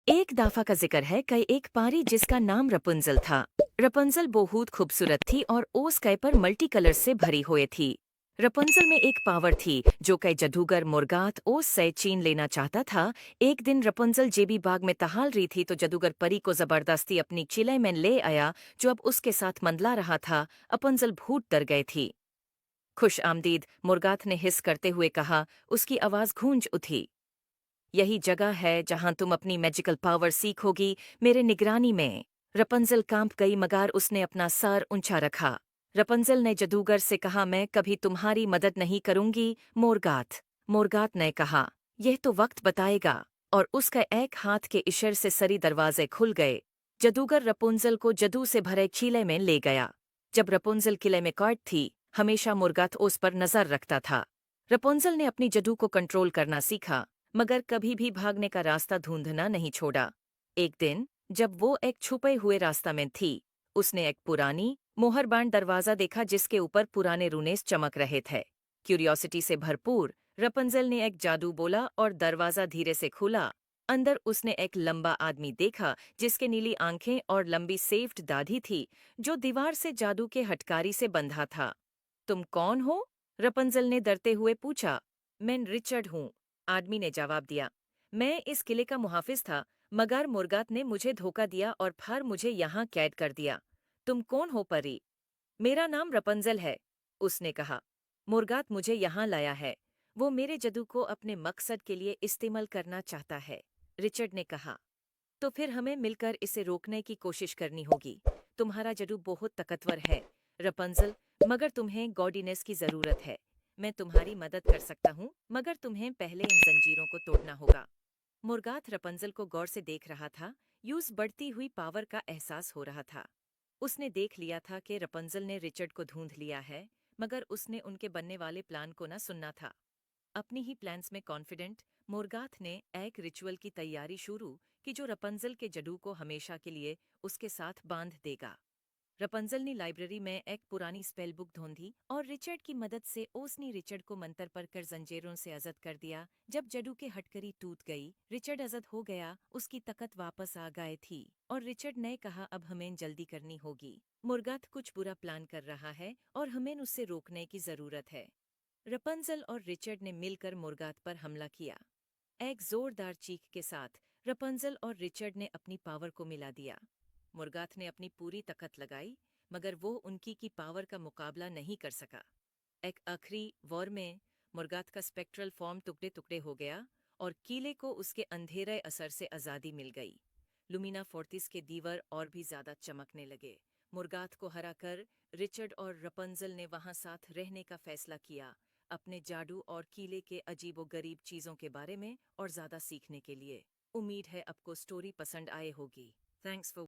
एक दाफा का जिक्र है कई एक पारी जिसका नाम रपुंजल था। रपुंजल बहुत खूबसूरत थी और ओस कई पर मल्टी कलर से भरी हुई थी। रपुंजल में एक पावर थी जो कई जादूगर मुर्गात ओस से छीन लेना चाहता था। एक दिन रपुंजल जेबी बाग में टहल रही थी तो जादूगर परी को जबरदस्ती अपनी चिले में ले आया जो अब उसके साथ मंडला रहा था। रपुंजल भूत डर गई थी। खुश आमदीद मुर्गात ने हिस करते हुए कहा। उसकी आवाज गूंज उठी। यही जगह है जहां तुम अपनी मैजिकल पावर सीखोगी, मेरे निगरानी में। रपंजल कांप गई मगर उसने अपना सर ऊंचा रखा। रपंजल ने जादूगर से कहा, मैं कभी तुम्हारी मदद नहीं करूंगी मोरगात। मोरगात ने कहा, यह तो वक्त बताएगा। और उसका एक हाथ के इशारे से सरी दरवाजे खुल गए। जादूगर रपुंजल को जादू से भरे किले में ले गया। जब रपुंजल किले में कैद थी, हमेशा मुर्गात उस पर नजर रखता था। रपुंजल ने अपनी जादू को कंट्रोल करना सीखा, मगर कभी भी भागने का रास्ता ढूंढना नहीं छोड़ा। एक दिन जब वो एक छुपे हुए रास्ता में थी, उसने एक पुरानी मोहरबान दरवाजा देखा जिसके ऊपर पुराने रूनेस चमक रहे थे। क्यूरियोसिटी से भरपूर रपंजल ने एक जादू बोला और दरवाजा धीरे से खुला। अंदर उसने एक लंबा आदमी देखा जिसके नीली आंखें और लंबी सेफ्ड दाढ़ी थी, जो दीवार से जादू के हटकारी से बंधा था। तुम कौन हो? रपंजल ने डरते हुए पूछा। मैं रिचर्ड हूँ, आदमी ने जवाब दिया। मैं इस किले का मुहाफिज था, मगर मुर्गात ने मुझे धोखा दिया और फिर मुझे यहाँ कैद कर दिया। तुम कौन हो परी? मेरा नाम रपंजल है, उसने कहा। मुर्गात मुझे यहाँ लाया है। वो मेरे जादू को अपने मकसद के लिए इस्तेमाल करना चाहता है, रिचर्ड ने कहा। तो फिर हमें मिलकर इसे रोकने की कोशिश करनी होगी। तुम्हारा जादू बहुत ताकतवर है, रपंजल, मगर तुम्हें गॉडीनेस की जरूरत है। मैं तुम्हारी मदद कर सकता हूँ, मगर तुम्हें पहले इन जंजीरों को तोड़ना होगा। मुर्गात रपंजल को गौर से देख रहा था। यूज बढ़ती हुई पावर का एहसास हो रहा था। उसने देख लिया था कि रपंजल ने रिचर्ड को ढूंढ लिया है, मगर उसने उनके बनने वाले प्लान को न सुनना था। अपनी ही प्लान्स में कॉन्फिडेंट मोरगाथ ने एक रिचुअल की तैयारी शुरू की जो रपंजल के जडू को हमेशा के लिए उसके साथ बांध देगा। रपंजल ने लाइब्रेरी में एक पुरानी स्पेल बुक ढूंढी और रिचर्ड की मदद से उसने रिचर्ड को मंतर पर कर जंजीरों से आजाद कर दिया। जब जडू के हटकरी टूट गई, रिचर्ड आजाद हो गया, उसकी ताकत वापस आ गई थी। और रिचर्ड ने कहा, अब हमें जल्दी करनी होगी। मुर्गाथ कुछ बुरा प्लान कर रहा है और हमें उससे रोकने की जरूरत है। रपंजल और रिचर्ड ने मिलकर मुर्गात पर हमला किया। एक जोरदार चीख के साथ रपंजल और रिचर्ड ने अपनी पावर को मिला दिया। मुर्गाथ ने अपनी पूरी ताकत लगाई, मगर वो उनकी की पावर का मुकाबला नहीं कर सका। एक आखिरी वॉर में मुर्गाथ का स्पेक्ट्रल फॉर्म टुकड़े टुकड़े हो गया और किले को उसके अंधेरे असर से आज़ादी मिल गई। लुमिना फोर्टिस के दीवार और भी ज्यादा चमकने लगे। मुर्गाथ को हराकर रिचर्ड और रपंजल ने वहां साथ रहने का फैसला किया, अपने जादू और किले के अजीबो-गरीब चीजों के बारे में और ज्यादा सीखने के लिए। उम्मीद है आपको स्टोरी पसंद आए होगी। Thanks for